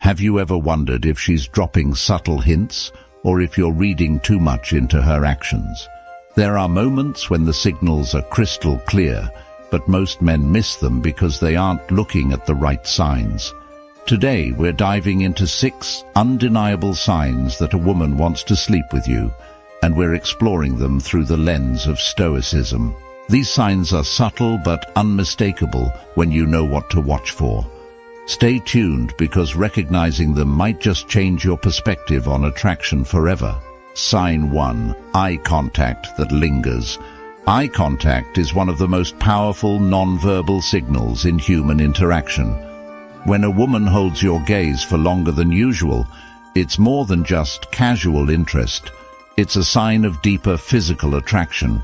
Have you ever wondered if she's dropping subtle hints or if you're reading too much into her actions? There are moments when the signals are crystal clear, but most men miss them because they aren't looking at the right signs. Today, we're diving into 6 undeniable signs that a woman wants to sleep with you, and we're exploring them through the lens of Stoicism. These signs are subtle but unmistakable when you know what to watch for. Stay tuned because recognizing them might just change your perspective on attraction forever. Sign 1. Eye contact that lingers. Eye contact is one of the most powerful non-verbal signals in human interaction. When a woman holds your gaze for longer than usual, it's more than just casual interest. It's a sign of deeper physical attraction.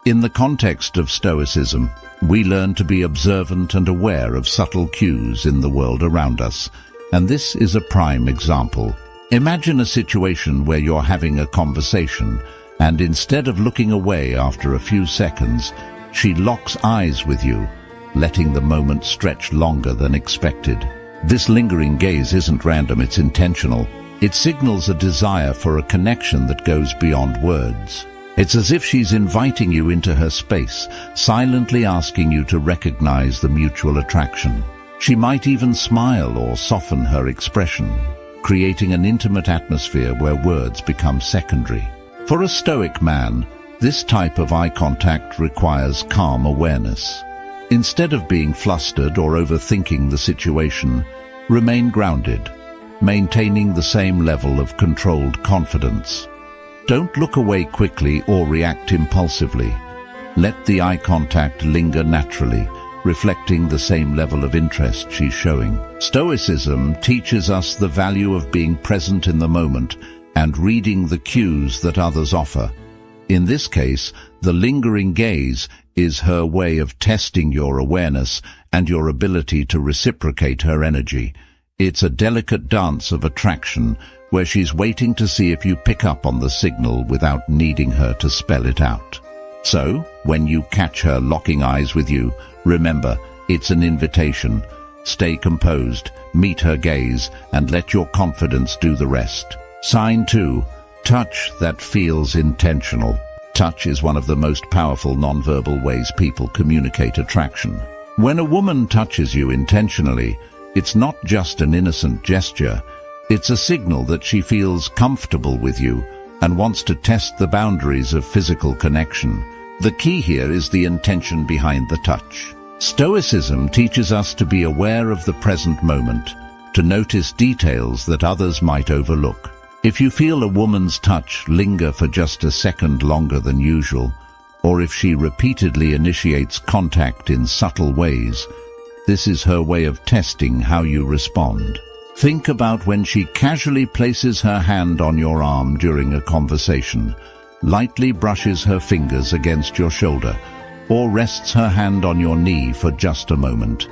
In the context of Stoicism, we learn to be observant and aware of subtle cues in the world around us, and this is a prime example. Imagine a situation where you're having a conversation, and instead of looking away after a few seconds, she locks eyes with you, letting the moment stretch longer than expected. This lingering gaze isn't random, it's intentional. It signals a desire for a connection that goes beyond words. It's as if she's inviting you into her space, silently asking you to recognize the mutual attraction. She might even smile or soften her expression, creating an intimate atmosphere where words become secondary. For a Stoic man, this type of eye contact requires calm awareness. Instead of being flustered or overthinking the situation, remain grounded, maintaining the same level of controlled confidence. Don't look away quickly or react impulsively. Let the eye contact linger naturally, reflecting the same level of interest she's showing. Stoicism teaches us the value of being present in the moment and reading the cues that others offer. In this case, the lingering gaze is her way of testing your awareness and your ability to reciprocate her energy. It's a delicate dance of attraction where she's waiting to see if you pick up on the signal without needing her to spell it out. So, when you catch her locking eyes with you, remember, it's an invitation. Stay composed, meet her gaze, and let your confidence do the rest. Sign 2. Touch that feels intentional. Touch is one of the most powerful nonverbal ways people communicate attraction. When a woman touches you intentionally, it's not just an innocent gesture. It's a signal that she feels comfortable with you and wants to test the boundaries of physical connection. The key here is the intention behind the touch. Stoicism teaches us to be aware of the present moment, to notice details that others might overlook. If you feel a woman's touch linger for just a second longer than usual, or if she repeatedly initiates contact in subtle ways, this is her way of testing how you respond. Think about when she casually places her hand on your arm during a conversation, lightly brushes her fingers against your shoulder, or rests her hand on your knee for just a moment.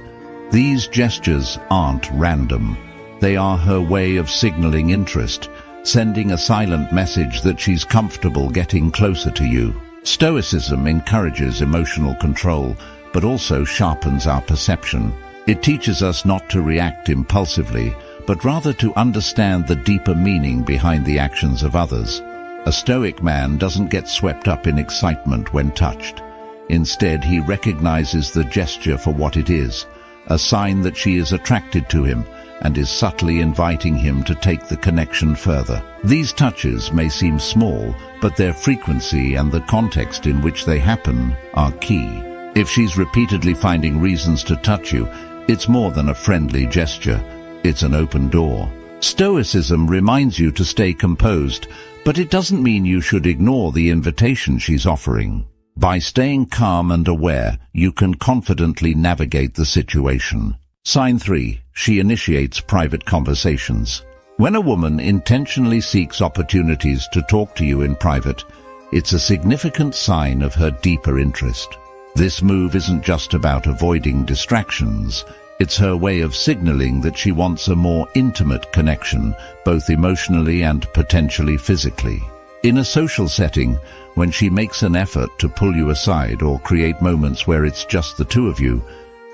These gestures aren't random. They are her way of signaling interest, sending a silent message that she's comfortable getting closer to you. Stoicism encourages emotional control, but also sharpens our perception. It teaches us not to react impulsively, but rather to understand the deeper meaning behind the actions of others. A Stoic man doesn't get swept up in excitement when touched. Instead, he recognizes the gesture for what it is, a sign that she is attracted to him and is subtly inviting him to take the connection further. These touches may seem small, but their frequency and the context in which they happen are key. If she's repeatedly finding reasons to touch you, it's more than a friendly gesture. It's an open door. Stoicism reminds you to stay composed, but it doesn't mean you should ignore the invitation she's offering. By staying calm and aware, you can confidently navigate the situation. Sign 3. She initiates private conversations. When a woman intentionally seeks opportunities to talk to you in private, it's a significant sign of her deeper interest. This move isn't just about avoiding distractions. It's her way of signaling that she wants a more intimate connection, both emotionally and potentially physically. In a social setting, when she makes an effort to pull you aside or create moments where it's just the two of you,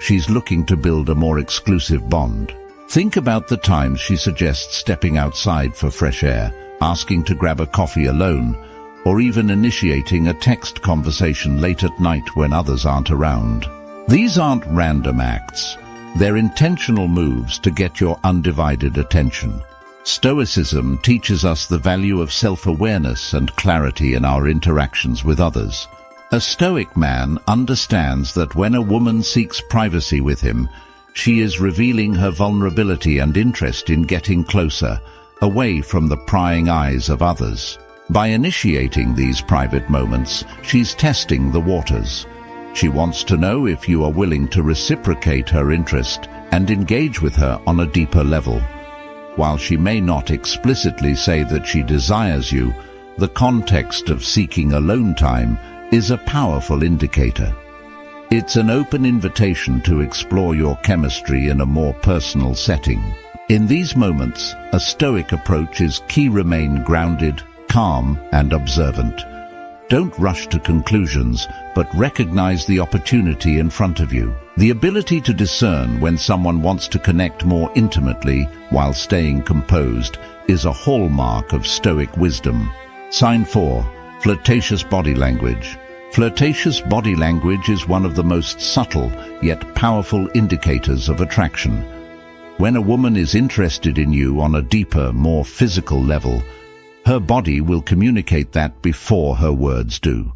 she's looking to build a more exclusive bond. Think about the times she suggests stepping outside for fresh air, asking to grab a coffee alone, or even initiating a text conversation late at night when others aren't around. These aren't random acts. They're intentional moves to get your undivided attention. Stoicism teaches us the value of self-awareness and clarity in our interactions with others. A Stoic man understands that when a woman seeks privacy with him, she is revealing her vulnerability and interest in getting closer, away from the prying eyes of others. By initiating these private moments, she's testing the waters. She wants to know if you are willing to reciprocate her interest and engage with her on a deeper level. While she may not explicitly say that she desires you, the context of seeking alone time is a powerful indicator. It's an open invitation to explore your chemistry in a more personal setting. In these moments, a Stoic approach is key. Remain grounded, calm, and observant. Don't rush to conclusions, but recognize the opportunity in front of you. The ability to discern when someone wants to connect more intimately while staying composed is a hallmark of Stoic wisdom. Sign 4. Flirtatious body language. Flirtatious body language is one of the most subtle yet powerful indicators of attraction. When a woman is interested in you on a deeper, more physical level, her body will communicate that before her words do.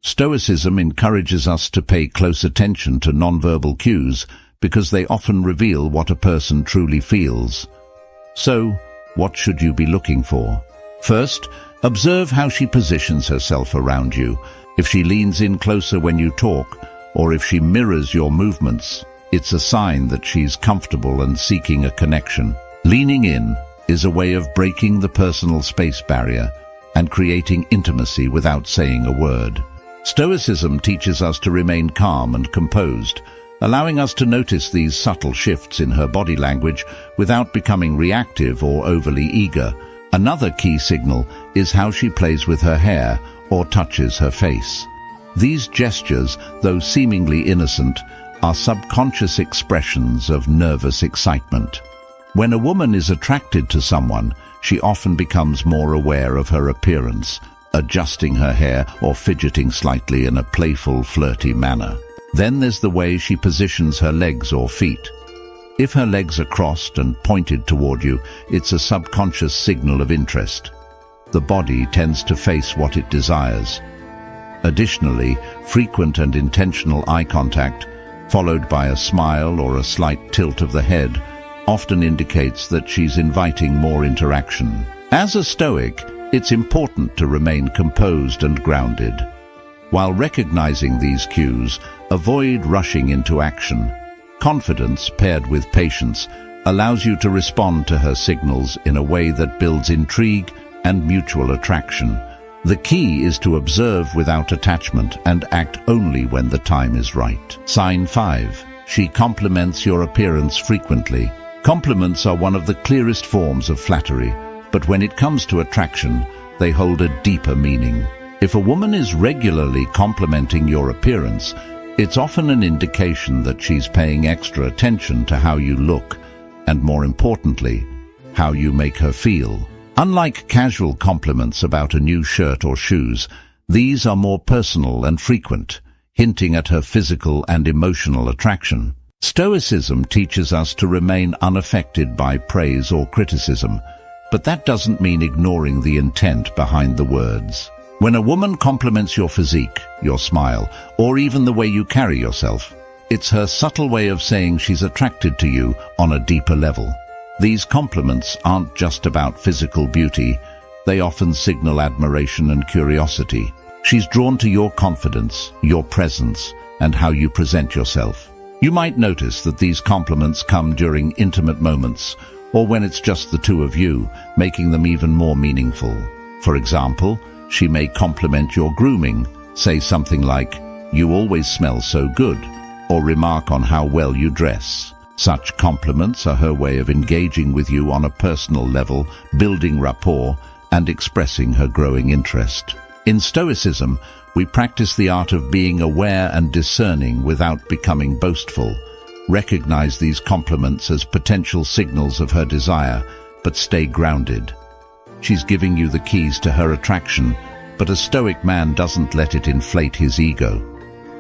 Stoicism encourages us to pay close attention to nonverbal cues because they often reveal what a person truly feels. So, what should you be looking for? First, observe how she positions herself around you. If she leans in closer when you talk, or if she mirrors your movements, it's a sign that she's comfortable and seeking a connection. Leaning in is a way of breaking the personal space barrier and creating intimacy without saying a word. Stoicism teaches us to remain calm and composed, allowing us to notice these subtle shifts in her body language without becoming reactive or overly eager. Another key signal is how she plays with her hair or touches her face. These gestures, though seemingly innocent, are subconscious expressions of nervous excitement. When a woman is attracted to someone, she often becomes more aware of her appearance, adjusting her hair or fidgeting slightly in a playful, flirty manner. Then there's the way she positions her legs or feet. If her legs are crossed and pointed toward you, it's a subconscious signal of interest. The body tends to face what it desires. Additionally, frequent and intentional eye contact, followed by a smile or a slight tilt of the head, often indicates that she's inviting more interaction. As a Stoic, it's important to remain composed and grounded. While recognizing these cues, avoid rushing into action. Confidence paired with patience allows you to respond to her signals in a way that builds intrigue and mutual attraction. The key is to observe without attachment and act only when the time is right. Sign 5. She compliments your appearance frequently. Compliments are one of the clearest forms of flattery, but when it comes to attraction, they hold a deeper meaning. If a woman is regularly complimenting your appearance, it's often an indication that she's paying extra attention to how you look, and more importantly, how you make her feel. Unlike casual compliments about a new shirt or shoes, these are more personal and frequent, hinting at her physical and emotional attraction. Stoicism teaches us to remain unaffected by praise or criticism, but that doesn't mean ignoring the intent behind the words. When a woman compliments your physique, your smile, or even the way you carry yourself, it's her subtle way of saying she's attracted to you on a deeper level. These compliments aren't just about physical beauty, they often signal admiration and curiosity. She's drawn to your confidence, your presence, and how you present yourself. You might notice that these compliments come during intimate moments, or when it's just the two of you, making them even more meaningful. For example, she may compliment your grooming, say something like, "You always smell so good," or remark on how well you dress. Such compliments are her way of engaging with you on a personal level, building rapport, and expressing her growing interest. In Stoicism, we practice the art of being aware and discerning without becoming boastful. Recognize these compliments as potential signals of her desire, but stay grounded. She's giving you the keys to her attraction, but a Stoic man doesn't let it inflate his ego.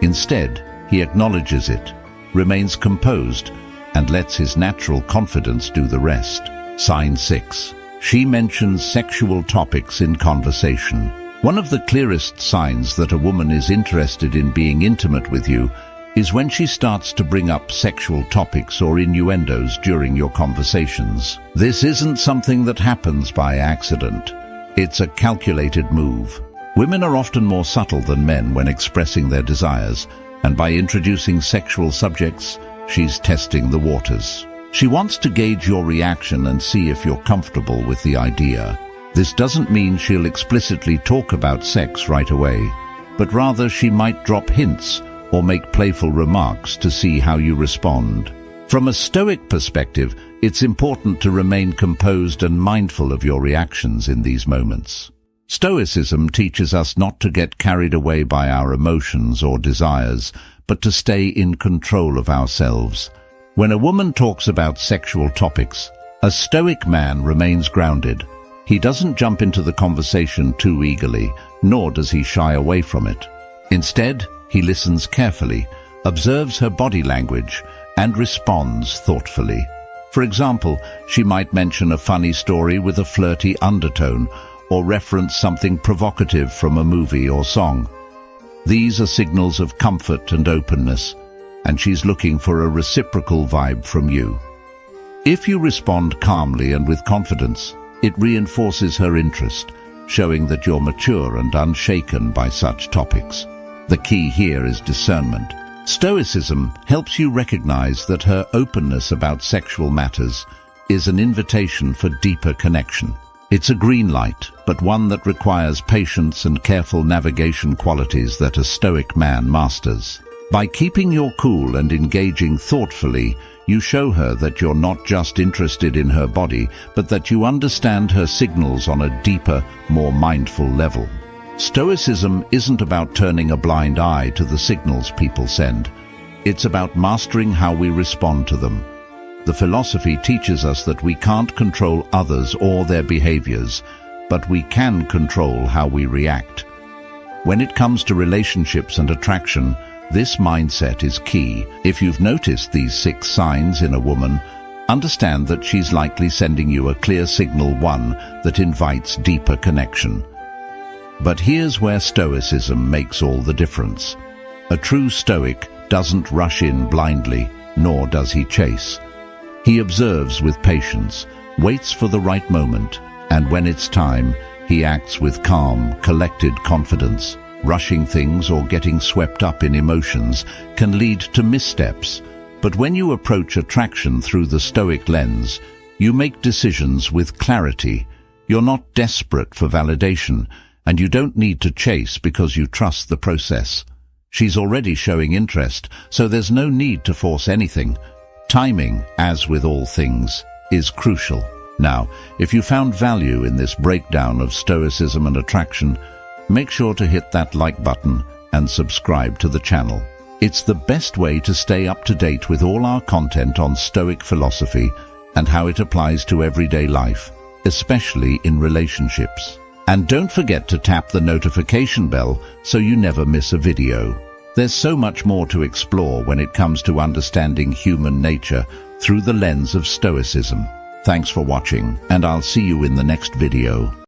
Instead, he acknowledges it, remains composed, and lets his natural confidence do the rest. Sign 6. She mentions sexual topics in conversation. One of the clearest signs that a woman is interested in being intimate with you is when she starts to bring up sexual topics or innuendos during your conversations. This isn't something that happens by accident. It's a calculated move. Women are often more subtle than men when expressing their desires, and by introducing sexual subjects, she's testing the waters. She wants to gauge your reaction and see if you're comfortable with the idea. This doesn't mean she'll explicitly talk about sex right away, but rather she might drop hints or make playful remarks to see how you respond. From a Stoic perspective, it's important to remain composed and mindful of your reactions in these moments. Stoicism teaches us not to get carried away by our emotions or desires, but to stay in control of ourselves. When a woman talks about sexual topics, a Stoic man remains grounded. He doesn't jump into the conversation too eagerly, nor does he shy away from it. Instead, he listens carefully, observes her body language, and responds thoughtfully. For example, she might mention a funny story with a flirty undertone, or reference something provocative from a movie or song. These are signals of comfort and openness, and she's looking for a reciprocal vibe from you. If you respond calmly and with confidence, it reinforces her interest, showing that you're mature and unshaken by such topics. The key here is discernment. Stoicism helps you recognize that her openness about sexual matters is an invitation for deeper connection. It's a green light, but one that requires patience and careful navigation, qualities that a Stoic man masters. By keeping your cool and engaging thoughtfully, you show her that you're not just interested in her body, but that you understand her signals on a deeper, more mindful level. Stoicism isn't about turning a blind eye to the signals people send. It's about mastering how we respond to them. The philosophy teaches us that we can't control others or their behaviors, but we can control how we react. When it comes to relationships and attraction, this mindset is key. If you've noticed these 6 signs in a woman, understand that she's likely sending you a clear signal, one that invites deeper connection. But here's where Stoicism makes all the difference. A true Stoic doesn't rush in blindly, nor does he chase. He observes with patience, waits for the right moment, and when it's time, he acts with calm, collected confidence. Rushing things or getting swept up in emotions can lead to missteps, but when you approach attraction through the Stoic lens, you make decisions with clarity. You're not desperate for validation, and you don't need to chase because you trust the process. She's already showing interest, so there's no need to force anything. Timing, as with all things, is crucial. Now, if you found value in this breakdown of Stoicism and attraction, make sure to hit that like button and subscribe to the channel. It's the best way to stay up to date with all our content on Stoic philosophy and how it applies to everyday life, especially in relationships. And don't forget to tap the notification bell so you never miss a video. There's so much more to explore when it comes to understanding human nature through the lens of Stoicism. Thanks for watching, and I'll see you in the next video.